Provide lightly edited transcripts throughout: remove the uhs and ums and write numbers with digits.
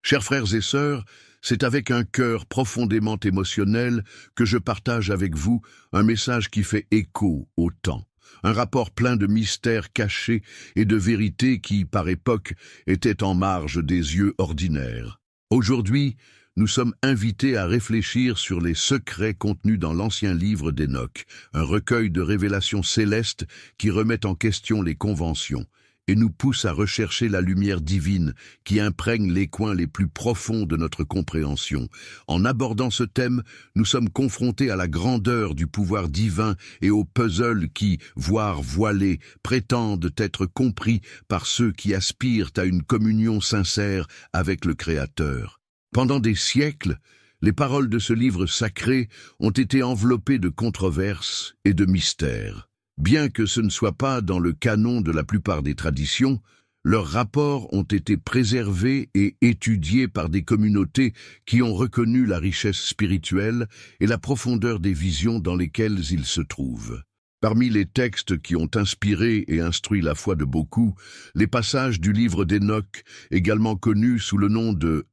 Chers frères et sœurs, c'est avec un cœur profondément émotionnel que je partage avec vous un message qui fait écho au temps. Un rapport plein de mystères cachés et de vérités qui, par époque, étaient en marge des yeux ordinaires. Aujourd'hui, nous sommes invités à réfléchir sur les secrets contenus dans l'ancien livre d'Enoch, un recueil de révélations célestes qui remet en question les conventions et nous pousse à rechercher la lumière divine qui imprègne les coins les plus profonds de notre compréhension. En abordant ce thème, nous sommes confrontés à la grandeur du pouvoir divin et aux puzzles qui, voire voilés, prétendent être compris par ceux qui aspirent à une communion sincère avec le Créateur. Pendant des siècles, les paroles de ce livre sacré ont été enveloppées de controverses et de mystères. Bien que ce ne soit pas dans le canon de la plupart des traditions, leurs rapports ont été préservés et étudiés par des communautés qui ont reconnu la richesse spirituelle et la profondeur des visions dans lesquelles ils se trouvent. Parmi les textes qui ont inspiré et instruit la foi de beaucoup, les passages du livre d'Enoch, également connu sous le nom de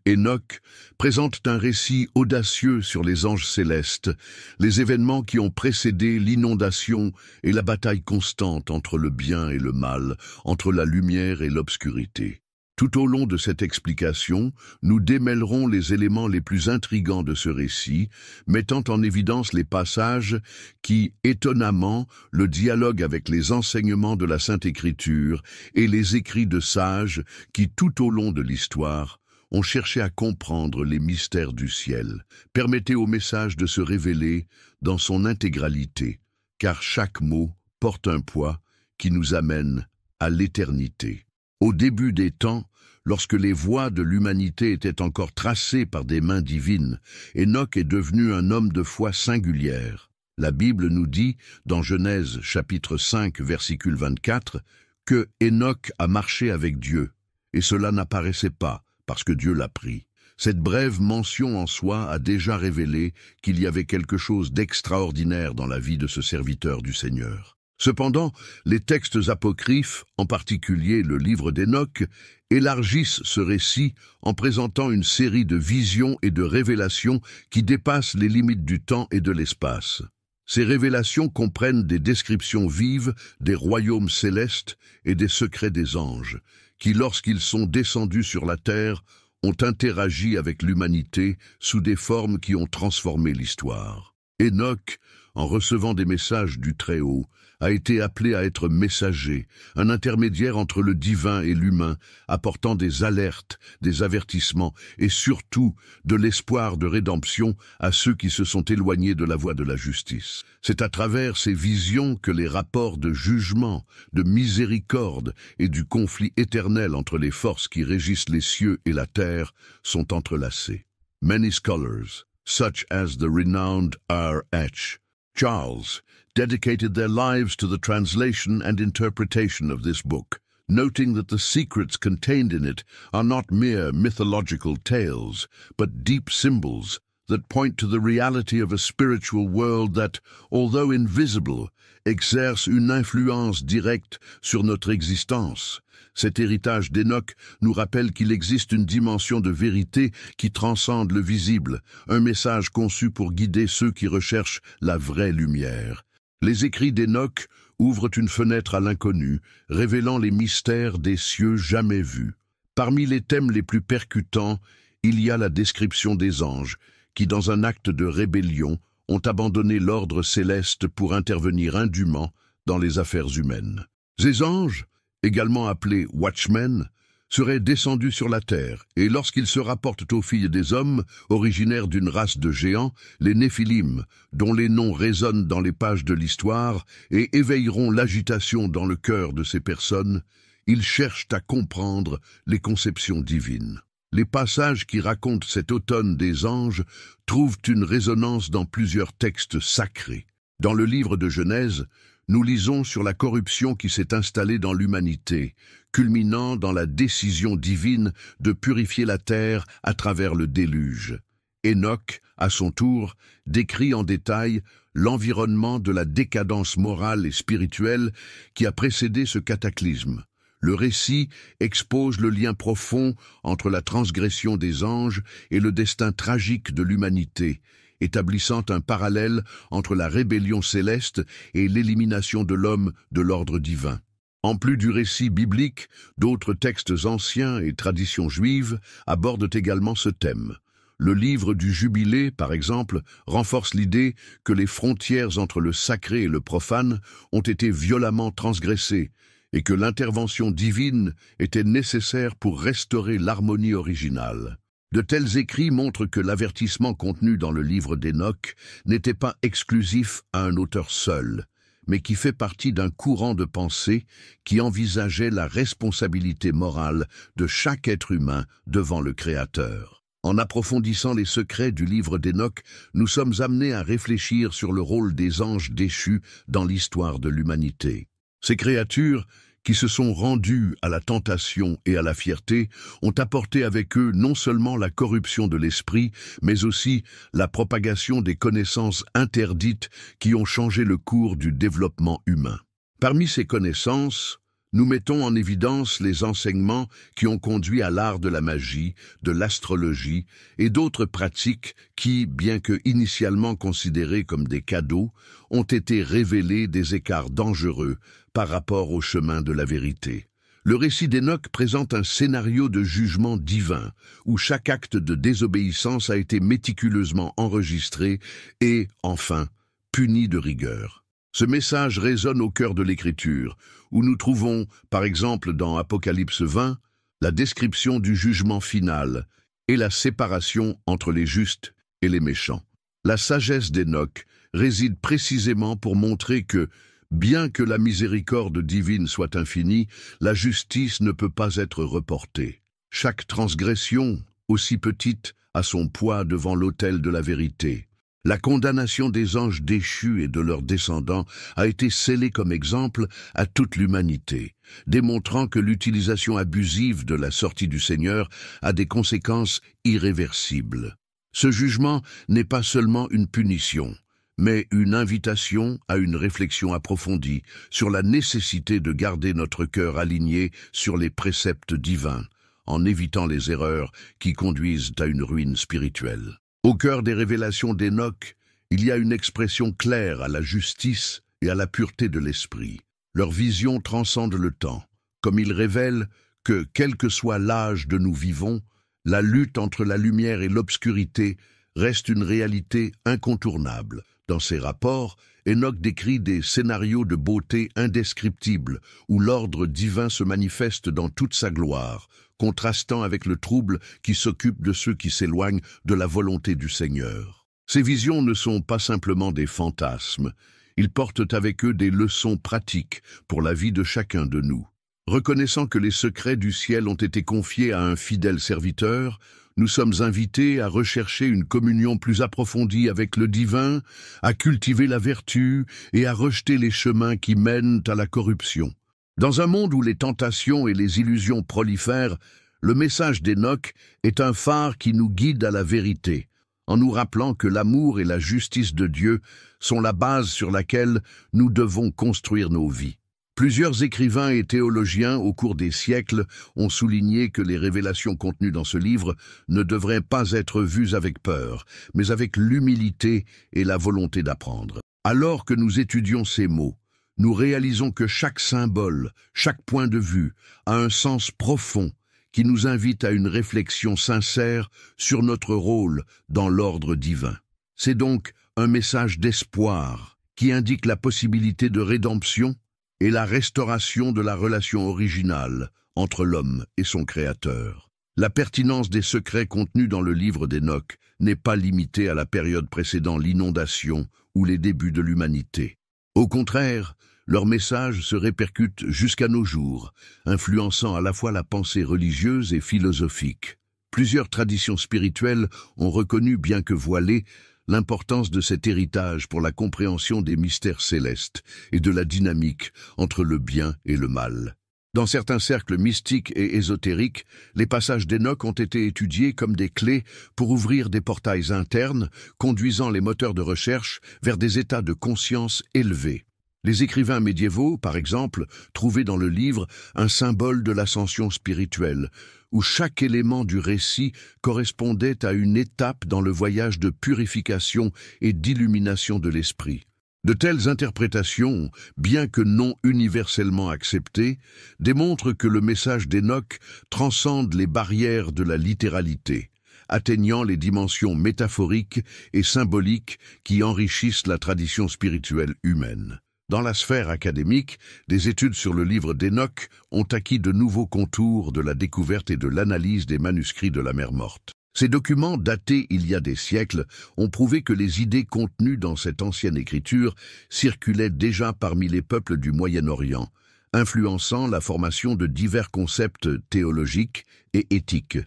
Enoch, présentent un récit audacieux sur les anges célestes, les événements qui ont précédé l'inondation et la bataille constante entre le bien et le mal, entre la lumière et l'obscurité. Tout au long de cette explication, nous démêlerons les éléments les plus intrigants de ce récit, mettant en évidence les passages qui, étonnamment, le dialogue avec les enseignements de la Sainte Écriture et les écrits de sages qui, tout au long de l'histoire, ont cherché à comprendre les mystères du ciel. Permettez au message de se révéler dans son intégralité, car chaque mot porte un poids qui nous amène à l'éternité. Au début des temps, lorsque les voies de l'humanité étaient encore tracées par des mains divines, Enoch est devenu un homme de foi singulière. La Bible nous dit, dans Genèse chapitre 5, versicule 24, que Enoch a marché avec Dieu, et cela n'apparaissait pas, parce que Dieu l'a pris. Cette brève mention en soi a déjà révélé qu'il y avait quelque chose d'extraordinaire dans la vie de ce serviteur du Seigneur. Cependant, les textes apocryphes, en particulier le livre d'Enoch, élargissent ce récit en présentant une série de visions et de révélations qui dépassent les limites du temps et de l'espace. Ces révélations comprennent des descriptions vives des royaumes célestes et des secrets des anges, qui, lorsqu'ils sont descendus sur la terre, ont interagi avec l'humanité sous des formes qui ont transformé l'histoire. Enoch, en recevant des messages du Très-Haut, a été appelé à être messager, un intermédiaire entre le divin et l'humain, apportant des alertes, des avertissements et surtout de l'espoir de rédemption à ceux qui se sont éloignés de la voie de la justice. C'est à travers ces visions que les rapports de jugement, de miséricorde et du conflit éternel entre les forces qui régissent les cieux et la terre sont entrelacés. Many scholars, such as the renowned R.H. Charles, dedicated their lives to the translation and interpretation of this book, noting that the secrets contained in it are not mere mythological tales, but deep symbols that point to the reality of a spiritual world that, although invisible, exerce une influence directe sur notre existence. Cet héritage d'Enoch nous rappelle qu'il existe une dimension de vérité qui transcende le visible, un message conçu pour guider ceux qui recherchent la vraie lumière. Les écrits d'Enoch ouvrent une fenêtre à l'inconnu, révélant les mystères des cieux jamais vus. Parmi les thèmes les plus percutants, il y a la description des anges, qui, dans un acte de rébellion, ont abandonné l'ordre céleste pour intervenir indûment dans les affaires humaines. Ces anges, également appelés Watchmen, seraient descendus sur la terre, et lorsqu'ils se rapportent aux filles des hommes, originaires d'une race de géants, les Néphilim, dont les noms résonnent dans les pages de l'histoire et éveilleront l'agitation dans le cœur de ces personnes, ils cherchent à comprendre les conceptions divines. Les passages qui racontent cet automne des anges trouvent une résonance dans plusieurs textes sacrés. Dans le livre de Genèse, nous lisons sur la corruption qui s'est installée dans l'humanité, culminant dans la décision divine de purifier la terre à travers le déluge. Enoch, à son tour, décrit en détail l'environnement de la décadence morale et spirituelle qui a précédé ce cataclysme. Le récit expose le lien profond entre la transgression des anges et le destin tragique de l'humanité, établissant un parallèle entre la rébellion céleste et l'élimination de l'homme de l'ordre divin. En plus du récit biblique, d'autres textes anciens et traditions juives abordent également ce thème. Le livre du Jubilé, par exemple, renforce l'idée que les frontières entre le sacré et le profane ont été violemment transgressées et que l'intervention divine était nécessaire pour restaurer l'harmonie originale. De tels écrits montrent que l'avertissement contenu dans le livre d'Enoch n'était pas exclusif à un auteur seul, mais qui fait partie d'un courant de pensée qui envisageait la responsabilité morale de chaque être humain devant le Créateur. En approfondissant les secrets du livre d'Enoch, nous sommes amenés à réfléchir sur le rôle des anges déchus dans l'histoire de l'humanité. Ces créatures, qui se sont rendus à la tentation et à la fierté, ont apporté avec eux non seulement la corruption de l'esprit, mais aussi la propagation des connaissances interdites qui ont changé le cours du développement humain. Parmi ces connaissances, nous mettons en évidence les enseignements qui ont conduit à l'art de la magie, de l'astrologie et d'autres pratiques qui, bien que initialement considérées comme des cadeaux, ont été révélés des écarts dangereux par rapport au chemin de la vérité. Le récit d'Enoch présente un scénario de jugement divin, où chaque acte de désobéissance a été méticuleusement enregistré et, enfin, puni de rigueur. Ce message résonne au cœur de l'Écriture, où nous trouvons, par exemple dans Apocalypse 20, la description du jugement final et la séparation entre les justes et les méchants. La sagesse d'Enoch réside précisément pour montrer que, bien que la miséricorde divine soit infinie, la justice ne peut pas être reportée. Chaque transgression, aussi petite, a son poids devant l'autel de la vérité. La condamnation des anges déchus et de leurs descendants a été scellée comme exemple à toute l'humanité, démontrant que l'utilisation abusive de la sortie du Seigneur a des conséquences irréversibles. Ce jugement n'est pas seulement une punition, mais une invitation à une réflexion approfondie sur la nécessité de garder notre cœur aligné sur les préceptes divins, en évitant les erreurs qui conduisent à une ruine spirituelle. Au cœur des révélations d'Enoch, il y a une expression claire à la justice et à la pureté de l'esprit. Leur vision transcende le temps, comme ils révèlent que, quel que soit l'âge de nous vivons, la lutte entre la lumière et l'obscurité reste une réalité incontournable. Dans ses rapports, Enoch décrit des scénarios de beauté indescriptibles, où l'ordre divin se manifeste dans toute sa gloire, contrastant avec le trouble qui s'occupe de ceux qui s'éloignent de la volonté du Seigneur. Ces visions ne sont pas simplement des fantasmes, ils portent avec eux des leçons pratiques pour la vie de chacun de nous. Reconnaissant que les secrets du ciel ont été confiés à un fidèle serviteur, nous sommes invités à rechercher une communion plus approfondie avec le divin, à cultiver la vertu et à rejeter les chemins qui mènent à la corruption. Dans un monde où les tentations et les illusions prolifèrent, le message d'Enoch est un phare qui nous guide à la vérité, en nous rappelant que l'amour et la justice de Dieu sont la base sur laquelle nous devons construire nos vies. Plusieurs écrivains et théologiens au cours des siècles ont souligné que les révélations contenues dans ce livre ne devraient pas être vues avec peur, mais avec l'humilité et la volonté d'apprendre. Alors que nous étudions ces mots, nous réalisons que chaque symbole, chaque point de vue, a un sens profond qui nous invite à une réflexion sincère sur notre rôle dans l'ordre divin. C'est donc un message d'espoir qui indique la possibilité de rédemption et la restauration de la relation originale entre l'homme et son Créateur. La pertinence des secrets contenus dans le livre d'Enoch n'est pas limitée à la période précédant l'inondation ou les débuts de l'humanité. Au contraire, leur message se répercute jusqu'à nos jours, influençant à la fois la pensée religieuse et philosophique. Plusieurs traditions spirituelles ont reconnu, bien que voilées, l'importance de cet héritage pour la compréhension des mystères célestes et de la dynamique entre le bien et le mal. Dans certains cercles mystiques et ésotériques, les passages d'Enoch ont été étudiés comme des clés pour ouvrir des portails internes, conduisant les moteurs de recherche vers des états de conscience élevés. Les écrivains médiévaux, par exemple, trouvaient dans le livre un symbole de l'ascension spirituelle, où chaque élément du récit correspondait à une étape dans le voyage de purification et d'illumination de l'esprit. De telles interprétations, bien que non universellement acceptées, démontrent que le message d'Enoch transcende les barrières de la littéralité, atteignant les dimensions métaphoriques et symboliques qui enrichissent la tradition spirituelle humaine. Dans la sphère académique, des études sur le livre d'Enoch ont acquis de nouveaux contours de la découverte et de l'analyse des manuscrits de la mer Morte. Ces documents, datés il y a des siècles, ont prouvé que les idées contenues dans cette ancienne écriture circulaient déjà parmi les peuples du Moyen-Orient, influençant la formation de divers concepts théologiques et éthiques.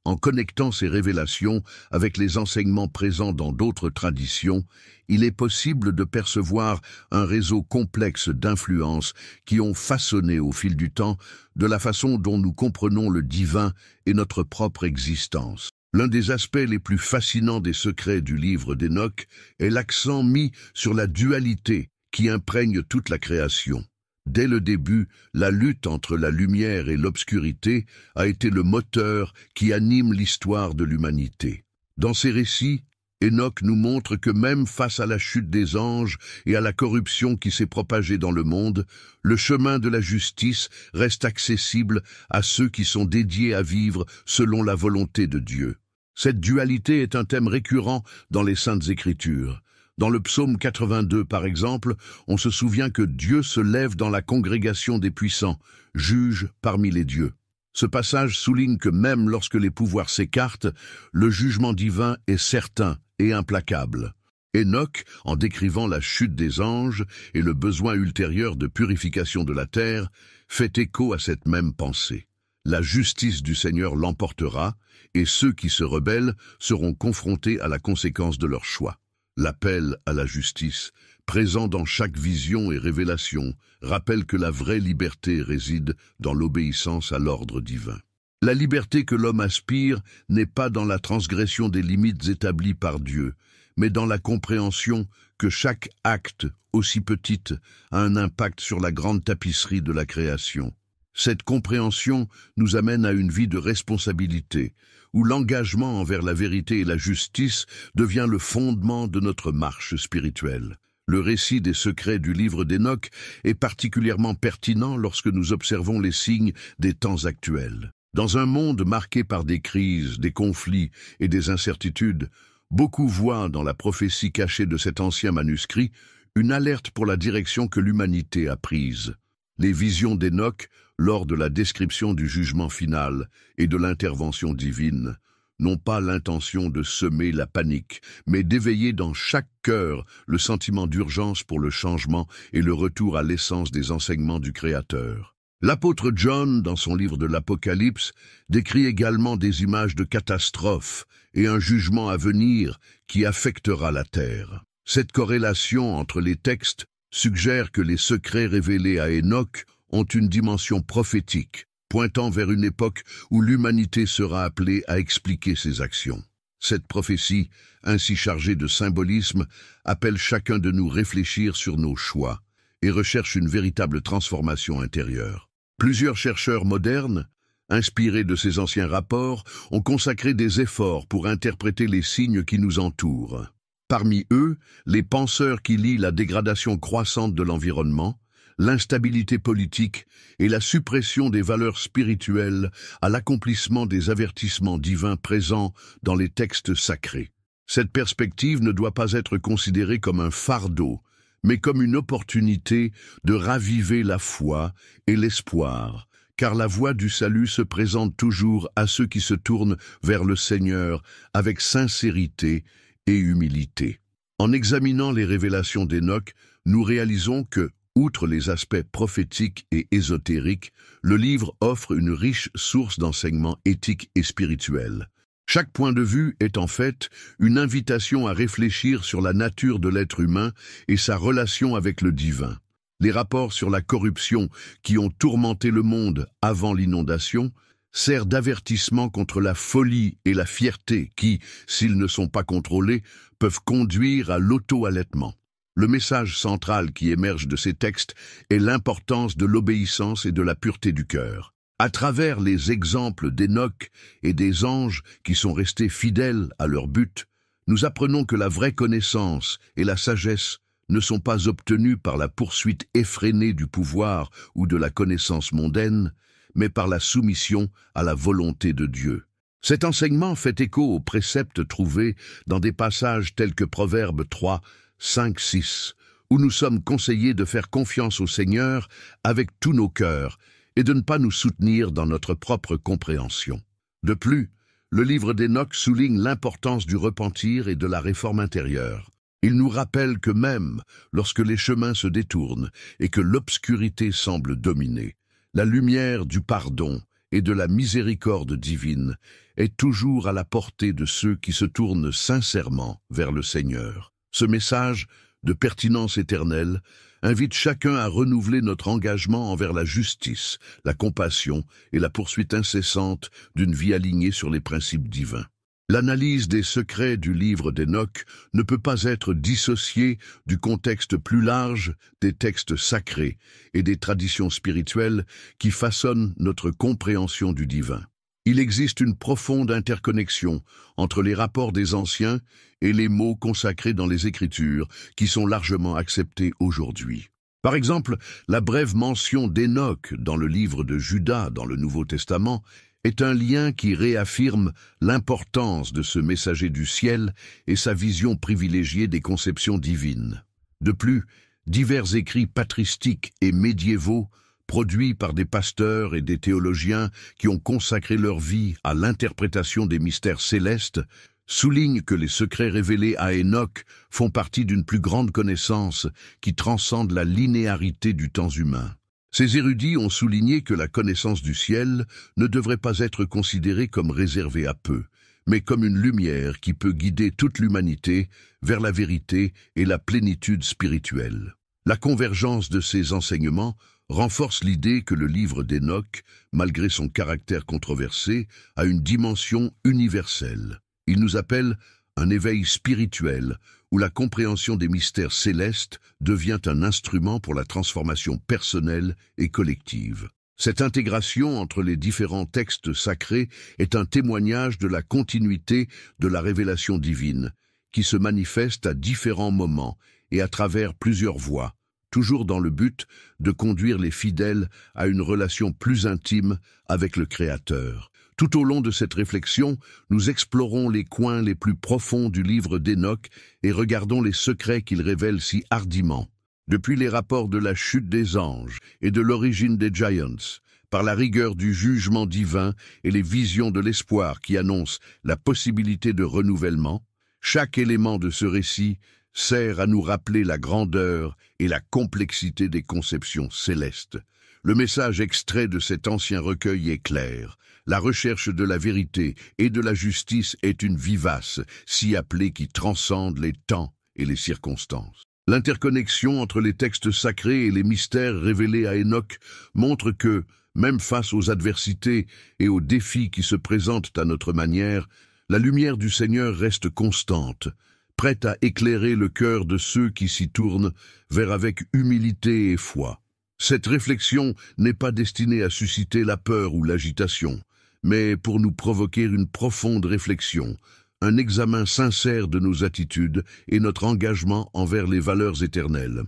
En connectant ces révélations avec les enseignements présents dans d'autres traditions, il est possible de percevoir un réseau complexe d'influences qui ont façonné au fil du temps de la façon dont nous comprenons le divin et notre propre existence. L'un des aspects les plus fascinants des secrets du livre d'Enoch est l'accent mis sur la dualité qui imprègne toute la création. Dès le début, la lutte entre la lumière et l'obscurité a été le moteur qui anime l'histoire de l'humanité. Dans ces récits, Enoch nous montre que même face à la chute des anges et à la corruption qui s'est propagée dans le monde, le chemin de la justice reste accessible à ceux qui sont dédiés à vivre selon la volonté de Dieu. Cette dualité est un thème récurrent dans les Saintes Écritures. Dans le psaume 82, par exemple, on se souvient que Dieu se lève dans la congrégation des puissants, juge parmi les dieux. Ce passage souligne que même lorsque les pouvoirs s'écartent, le jugement divin est certain et implacable. Enoch, en décrivant la chute des anges et le besoin ultérieur de purification de la terre, fait écho à cette même pensée. La justice du Seigneur l'emportera, et ceux qui se rebellent seront confrontés à la conséquence de leur choix. L'appel à la justice, présent dans chaque vision et révélation, rappelle que la vraie liberté réside dans l'obéissance à l'ordre divin. La liberté que l'homme aspire n'est pas dans la transgression des limites établies par Dieu, mais dans la compréhension que chaque acte, aussi petite, a un impact sur la grande tapisserie de la création. Cette compréhension nous amène à une vie de responsabilité, où l'engagement envers la vérité et la justice devient le fondement de notre marche spirituelle. Le récit des secrets du livre d'Enoch est particulièrement pertinent lorsque nous observons les signes des temps actuels. Dans un monde marqué par des crises, des conflits et des incertitudes, beaucoup voient dans la prophétie cachée de cet ancien manuscrit une alerte pour la direction que l'humanité a prise. Les visions d'Enoch, lors de la description du jugement final et de l'intervention divine, n'ont pas l'intention de semer la panique, mais d'éveiller dans chaque cœur le sentiment d'urgence pour le changement et le retour à l'essence des enseignements du Créateur. L'apôtre John, dans son livre de l'Apocalypse, décrit également des images de catastrophes et un jugement à venir qui affectera la terre. Cette corrélation entre les textes suggère que les secrets révélés à Enoch ont une dimension prophétique, pointant vers une époque où l'humanité sera appelée à expliquer ses actions. Cette prophétie, ainsi chargée de symbolisme, appelle chacun de nous réfléchir sur nos choix et recherche une véritable transformation intérieure. Plusieurs chercheurs modernes, inspirés de ces anciens rapports, ont consacré des efforts pour interpréter les signes qui nous entourent. Parmi eux, les penseurs qui lient la dégradation croissante de l'environnement, l'instabilité politique et la suppression des valeurs spirituelles à l'accomplissement des avertissements divins présents dans les textes sacrés. Cette perspective ne doit pas être considérée comme un fardeau, mais comme une opportunité de raviver la foi et l'espoir, car la voie du salut se présente toujours à ceux qui se tournent vers le Seigneur avec sincérité et humilité. En examinant les révélations d'Enoch, nous réalisons que, outre les aspects prophétiques et ésotériques, le livre offre une riche source d'enseignements éthiques et spirituels. Chaque point de vue est en fait une invitation à réfléchir sur la nature de l'être humain et sa relation avec le divin. Les rapports sur la corruption qui ont tourmenté le monde avant l'inondation servent d'avertissement contre la folie et la fierté qui, s'ils ne sont pas contrôlés, peuvent conduire à l'auto-allaitement. Le message central qui émerge de ces textes est l'importance de l'obéissance et de la pureté du cœur. À travers les exemples d'Hénoch et des anges qui sont restés fidèles à leur but, nous apprenons que la vraie connaissance et la sagesse ne sont pas obtenues par la poursuite effrénée du pouvoir ou de la connaissance mondaine, mais par la soumission à la volonté de Dieu. Cet enseignement fait écho aux préceptes trouvés dans des passages tels que Proverbes 3, 5, 6, où nous sommes conseillés de faire confiance au Seigneur avec tous nos cœurs et de ne pas nous soutenir dans notre propre compréhension. De plus, le livre d'Hénoch souligne l'importance du repentir et de la réforme intérieure. Il nous rappelle que même lorsque les chemins se détournent et que l'obscurité semble dominer, la lumière du pardon et de la miséricorde divine est toujours à la portée de ceux qui se tournent sincèrement vers le Seigneur. Ce message, de pertinence éternelle, invite chacun à renouveler notre engagement envers la justice, la compassion et la poursuite incessante d'une vie alignée sur les principes divins. L'analyse des secrets du livre d'Hénoch ne peut pas être dissociée du contexte plus large des textes sacrés et des traditions spirituelles qui façonnent notre compréhension du divin. Il existe une profonde interconnexion entre les rapports des anciens et les mots consacrés dans les Écritures qui sont largement acceptés aujourd'hui. Par exemple, la brève mention d'Hénoch dans le livre de Judas dans le Nouveau Testament est un lien qui réaffirme l'importance de ce messager du ciel et sa vision privilégiée des conceptions divines. De plus, divers écrits patristiques et médiévaux produits par des pasteurs et des théologiens qui ont consacré leur vie à l'interprétation des mystères célestes, soulignent que les secrets révélés à Hénoch font partie d'une plus grande connaissance qui transcende la linéarité du temps humain. Ces érudits ont souligné que la connaissance du ciel ne devrait pas être considérée comme réservée à peu, mais comme une lumière qui peut guider toute l'humanité vers la vérité et la plénitude spirituelle. La convergence de ces enseignements renforce l'idée que le livre d'Hénoch, malgré son caractère controversé, a une dimension universelle. Il nous appelle un éveil spirituel où la compréhension des mystères célestes devient un instrument pour la transformation personnelle et collective. Cette intégration entre les différents textes sacrés est un témoignage de la continuité de la révélation divine, qui se manifeste à différents moments et à travers plusieurs voies, toujours dans le but de conduire les fidèles à une relation plus intime avec le Créateur. Tout au long de cette réflexion, nous explorons les coins les plus profonds du livre d'Hénoch et regardons les secrets qu'il révèle si hardiment. Depuis les rapports de la chute des anges et de l'origine des Giants, par la rigueur du jugement divin et les visions de l'espoir qui annoncent la possibilité de renouvellement, chaque élément de ce récit sert à nous rappeler la grandeur et la complexité des conceptions célestes. Le message extrait de cet ancien recueil est clair. La recherche de la vérité et de la justice est une vivace, si appelée qui transcende les temps et les circonstances. L'interconnexion entre les textes sacrés et les mystères révélés à Hénoch montre que, même face aux adversités et aux défis qui se présentent à notre manière, la lumière du Seigneur reste constante, prête à éclairer le cœur de ceux qui s'y tournent vers avec humilité et foi. Cette réflexion n'est pas destinée à susciter la peur ou l'agitation, mais pour nous provoquer une profonde réflexion, un examen sincère de nos attitudes et notre engagement envers les valeurs éternelles.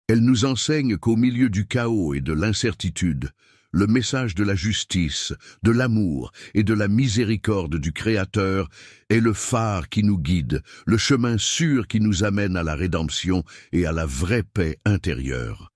Elle nous enseigne qu'au milieu du chaos et de l'incertitude, le message de la justice, de l'amour et de la miséricorde du Créateur est le phare qui nous guide, le chemin sûr qui nous amène à la rédemption et à la vraie paix intérieure.